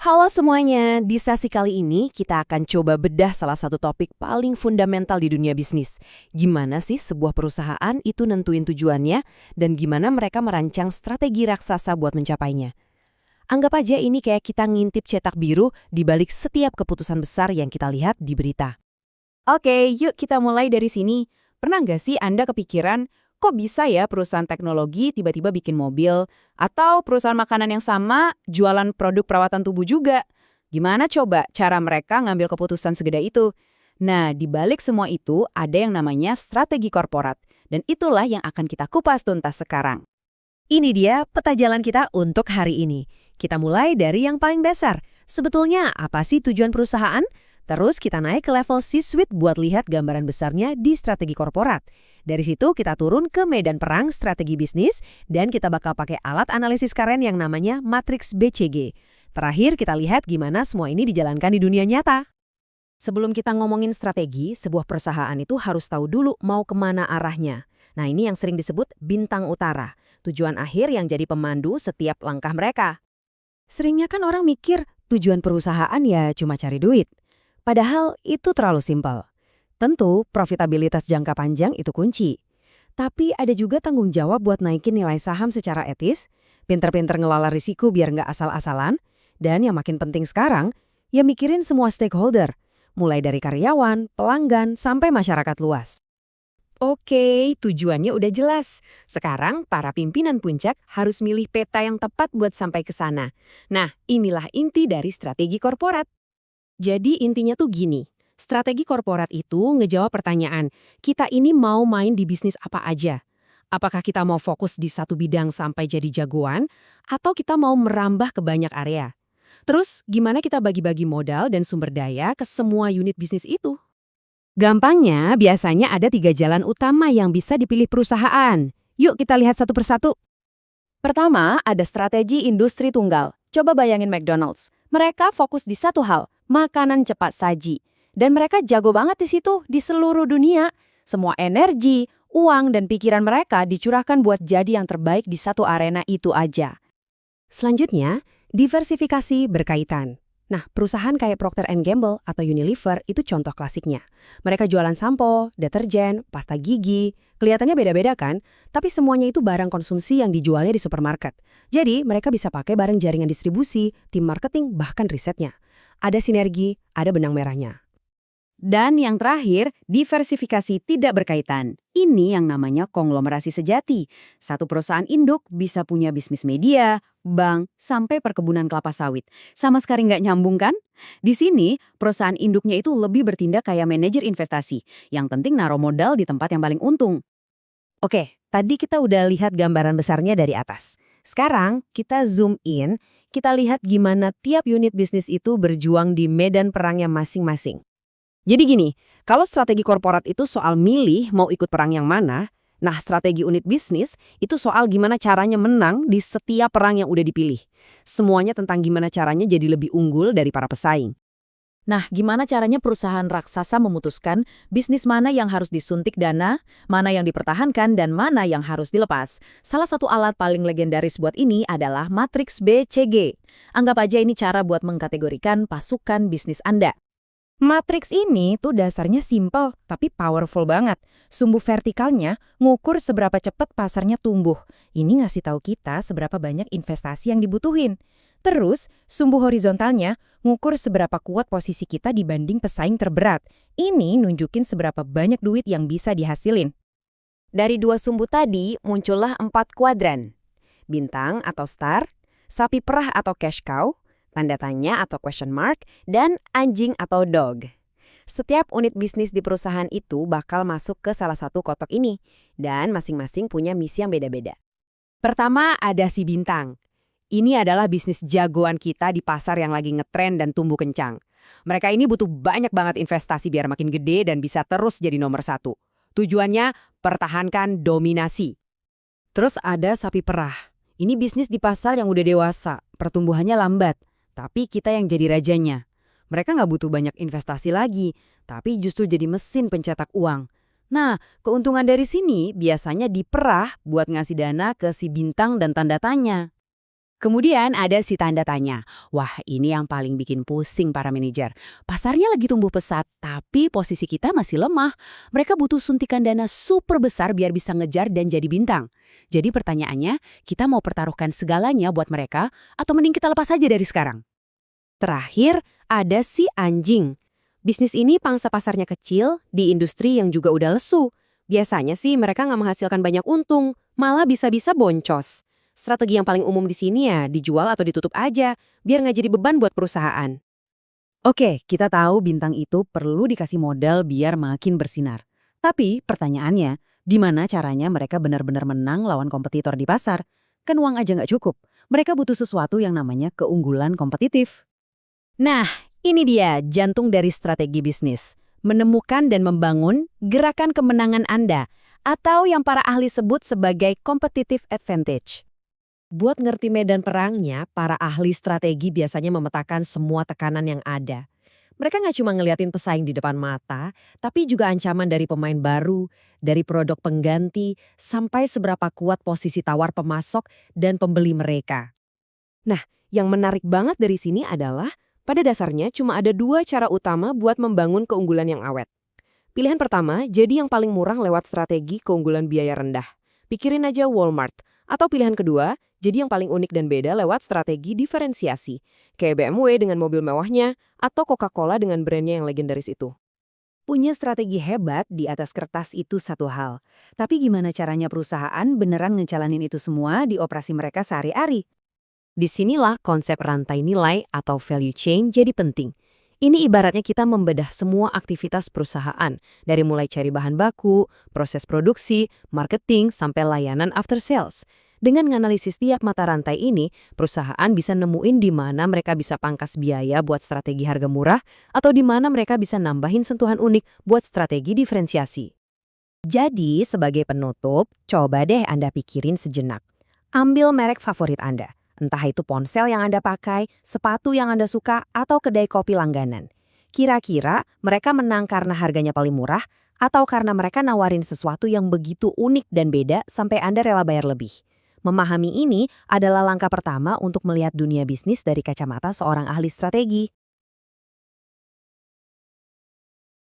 Halo semuanya, di sesi kali ini kita akan coba bedah salah satu topik paling fundamental di dunia bisnis. Gimana sih sebuah perusahaan itu nentuin tujuannya dan gimana mereka merancang strategi raksasa buat mencapainya. Anggap aja ini kayak kita ngintip cetak biru di balik setiap keputusan besar yang kita lihat di berita. Oke, yuk kita mulai dari sini. Pernah nggak sih Anda kepikiran, kok bisa ya perusahaan teknologi tiba-tiba bikin mobil? Atau perusahaan makanan yang sama jualan produk perawatan tubuh juga? Gimana coba cara mereka ngambil keputusan segede itu? Nah, di balik semua itu ada yang namanya strategi korporat. Dan itulah yang akan kita kupas tuntas sekarang. Ini dia peta jalan kita untuk hari ini. Kita mulai dari yang paling dasar. Sebetulnya apa sih tujuan perusahaan? Terus kita naik ke level C-suite buat lihat gambaran besarnya di strategi korporat. Dari situ kita turun ke medan perang strategi bisnis dan kita bakal pakai alat analisis keren yang namanya Matrix BCG. Terakhir kita lihat gimana semua ini dijalankan di dunia nyata. Sebelum kita ngomongin strategi, sebuah perusahaan itu harus tahu dulu mau kemana arahnya. Nah ini yang sering disebut bintang utara, tujuan akhir yang jadi pemandu setiap langkah mereka. Seringnya kan orang mikir tujuan perusahaan ya cuma cari duit. Padahal itu terlalu simpel. Tentu, profitabilitas jangka panjang itu kunci. Tapi ada juga tanggung jawab buat naikin nilai saham secara etis, pinter-pinter ngelola risiko biar nggak asal-asalan, dan yang makin penting sekarang, ya mikirin semua stakeholder, mulai dari karyawan, pelanggan, sampai masyarakat luas. Oke, tujuannya udah jelas. Sekarang para pimpinan puncak harus milih peta yang tepat buat sampai ke sana. Nah, inilah inti dari strategi korporat. Jadi intinya tuh gini, strategi korporat itu ngejawab pertanyaan, kita ini mau main di bisnis apa aja? Apakah kita mau fokus di satu bidang sampai jadi jagoan, atau kita mau merambah ke banyak area? Terus gimana kita bagi-bagi modal dan sumber daya ke semua unit bisnis itu? Gampangnya, biasanya ada 3 jalan utama yang bisa dipilih perusahaan. Yuk kita lihat satu persatu. Pertama, ada strategi industri tunggal. Coba bayangin McDonald's. Mereka fokus di satu hal, makanan cepat saji. Dan mereka jago banget di situ, di seluruh dunia. Semua energi, uang, dan pikiran mereka dicurahkan buat jadi yang terbaik di satu arena itu aja. Selanjutnya, diversifikasi berkaitan. Nah, perusahaan kayak Procter & Gamble atau Unilever itu contoh klasiknya. Mereka jualan sampo, deterjen, pasta gigi. Kelihatannya beda-beda kan? Tapi semuanya itu barang konsumsi yang dijualnya di supermarket. Jadi, mereka bisa pakai bareng jaringan distribusi, tim marketing, bahkan risetnya. Ada sinergi, ada benang merahnya. Dan yang terakhir, diversifikasi tidak berkaitan. Ini yang namanya konglomerasi sejati. Satu perusahaan induk bisa punya bisnis media, bank, sampai perkebunan kelapa sawit. Sama sekali nggak nyambung kan? Di sini, perusahaan induknya itu lebih bertindak kayak manajer investasi. Yang penting naruh modal di tempat yang paling untung. Oke, tadi kita udah lihat gambaran besarnya dari atas. Sekarang, kita zoom in, kita lihat gimana tiap unit bisnis itu berjuang di medan perangnya masing-masing. Jadi gini, kalau strategi korporat itu soal milih mau ikut perang yang mana, nah strategi unit bisnis itu soal gimana caranya menang di setiap perang yang udah dipilih. Semuanya tentang gimana caranya jadi lebih unggul dari para pesaing. Nah, gimana caranya perusahaan raksasa memutuskan bisnis mana yang harus disuntik dana, mana yang dipertahankan, dan mana yang harus dilepas? Salah satu alat paling legendaris buat ini adalah Matrix BCG. Anggap aja ini cara buat mengkategorikan pasukan bisnis Anda. Matriks ini tuh dasarnya simple tapi powerful banget. Sumbu vertikalnya ngukur seberapa cepat pasarnya tumbuh. Ini ngasih tahu kita seberapa banyak investasi yang dibutuhin. Terus, sumbu horizontalnya ngukur seberapa kuat posisi kita dibanding pesaing terberat. Ini nunjukin seberapa banyak duit yang bisa dihasilin. Dari dua sumbu tadi muncullah 4 kuadran. Bintang atau star, sapi perah atau cash cow, tanda tanya atau question mark, dan anjing atau dog. Setiap unit bisnis di perusahaan itu bakal masuk ke salah satu kotak ini, dan masing-masing punya misi yang beda-beda. Pertama ada si bintang. Ini adalah bisnis jagoan kita di pasar yang lagi ngetren dan tumbuh kencang. Mereka ini butuh banyak banget investasi biar makin gede dan bisa terus jadi nomor 1. Tujuannya pertahankan dominasi. Terus ada sapi perah. Ini bisnis di pasar yang udah dewasa, pertumbuhannya lambat. Tapi kita yang jadi rajanya. Mereka nggak butuh banyak investasi lagi, tapi justru jadi mesin pencetak uang. Nah, keuntungan dari sini biasanya diperah buat ngasih dana ke si bintang dan tanda tanya. Kemudian ada si tanda tanya. Wah, ini yang paling bikin pusing para manajer. Pasarnya lagi tumbuh pesat, tapi posisi kita masih lemah. Mereka butuh suntikan dana super besar biar bisa ngejar dan jadi bintang. Jadi pertanyaannya, kita mau pertaruhkan segalanya buat mereka, atau mending kita lepas aja dari sekarang? Terakhir, ada si anjing. Bisnis ini pangsa pasarnya kecil, di industri yang juga udah lesu. Biasanya sih mereka nggak menghasilkan banyak untung, malah bisa-bisa boncos. Strategi yang paling umum di sini ya dijual atau ditutup aja, biar nggak jadi beban buat perusahaan. Oke, kita tahu bintang itu perlu dikasih modal biar makin bersinar. Tapi pertanyaannya, di mana caranya mereka benar-benar menang lawan kompetitor di pasar? Kan uang aja nggak cukup. Mereka butuh sesuatu yang namanya keunggulan kompetitif. Nah, ini dia jantung dari strategi bisnis. Menemukan dan membangun gerakan kemenangan Anda, atau yang para ahli sebut sebagai competitive advantage. Buat ngerti medan perangnya, para ahli strategi biasanya memetakan semua tekanan yang ada. Mereka nggak cuma ngeliatin pesaing di depan mata, tapi juga ancaman dari pemain baru, dari produk pengganti, sampai seberapa kuat posisi tawar pemasok dan pembeli mereka. Nah, yang menarik banget dari sini adalah, pada dasarnya cuma ada dua cara utama buat membangun keunggulan yang awet. Pilihan pertama, jadi yang paling murah lewat strategi keunggulan biaya rendah. Pikirin aja Walmart. Atau pilihan kedua, jadi yang paling unik dan beda lewat strategi diferensiasi. Kayak BMW dengan mobil mewahnya, atau Coca-Cola dengan brandnya yang legendaris itu. Punya strategi hebat di atas kertas itu satu hal. Tapi gimana caranya perusahaan beneran ngejalanin itu semua di operasi mereka sehari-hari? Disinilah konsep rantai nilai atau value chain jadi penting. Ini ibaratnya kita membedah semua aktivitas perusahaan, dari mulai cari bahan baku, proses produksi, marketing, sampai layanan after sales. Dengan menganalisis tiap mata rantai ini, perusahaan bisa nemuin di mana mereka bisa pangkas biaya buat strategi harga murah, atau di mana mereka bisa nambahin sentuhan unik buat strategi diferensiasi. Jadi, sebagai penutup, coba deh Anda pikirin sejenak. Ambil merek favorit Anda. Entah itu ponsel yang Anda pakai, sepatu yang Anda suka, atau kedai kopi langganan. Kira-kira mereka menang karena harganya paling murah, atau karena mereka nawarin sesuatu yang begitu unik dan beda sampai Anda rela bayar lebih. Memahami ini adalah langkah pertama untuk melihat dunia bisnis dari kacamata seorang ahli strategi.